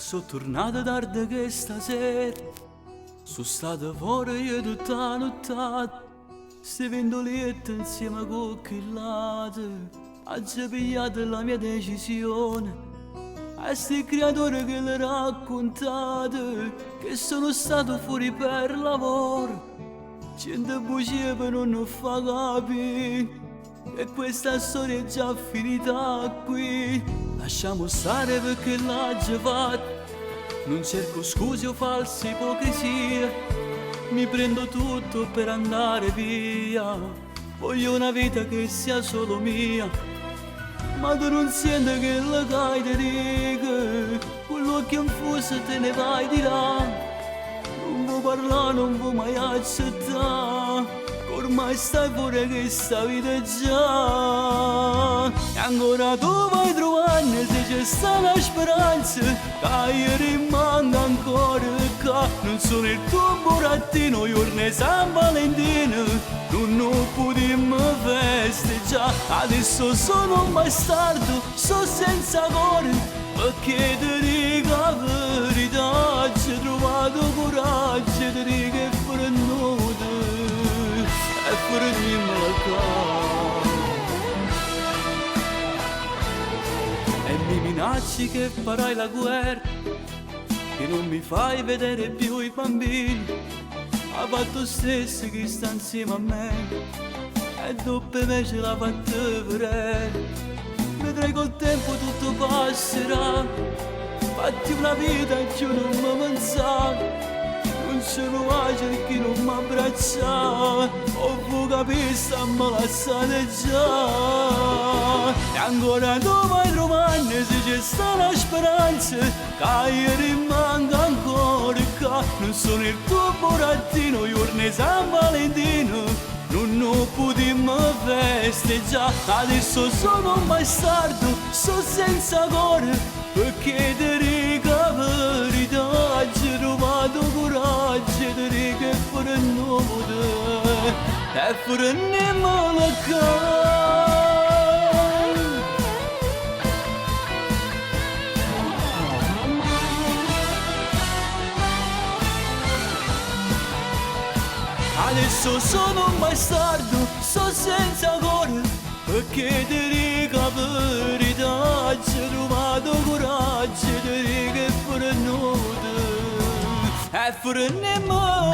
sono tornato tardi che stasera sono stato fuori io tutta la nottata. Ste vendoliette insieme con chillate ha già pigliato la mia decisione. A sti creatori che le raccontate che sono stato fuori per lavoro, cento bugie per non fa capire e questa storia è già finita qui. Lasciamo stare perché l'ha già fatta, non cerco scuse o false ipocrisie, mi prendo tutto per andare via, voglio una vita che sia solo mia. Ma tu non senti che la cai ti dico, con l'occhio infuso te ne vai di là, non vuoi parlare, non vuoi mai accettare, ormai stai fuori che sta vita già. E ancora tu vai trovare se c'è sta una speranza, che io rimango ancora qua. Non sono il tuo burattino, giorno San Valentino, non potremmo festeggiare. Adesso sono un bastardo, sono senza cuore, perché ti dico la verità, ci ho trovato coraggio, ti dico che per noi e per e mi minacci che farai la guerra, che non mi fai vedere più i bambini, ha fatto stesso che sta insieme a me e dopo invece l'ha fatto vedere. Vedrai col tempo tutto passerà, fatti una vita e io non mi pensavo, non sono facile che non mi abbraccia, ho capito sta me lasciate già. E ancora tu vai trovare se c'è sta una speranza, che io rimango ancora qua. Non sono il tuo burattino, giorno San Valentino, non potremmo festeggiare. Adesso sono un bastardo, sono senza cuore, perché ti dico la verità, ci ho trovato coraggio, ti dico che per noi e per nemmeno qua. Adesso sono un bastardo, sono senza cuore, perché ti dico la verità, ci ho trovato coraggio, ti dico che per noi e per nemmeno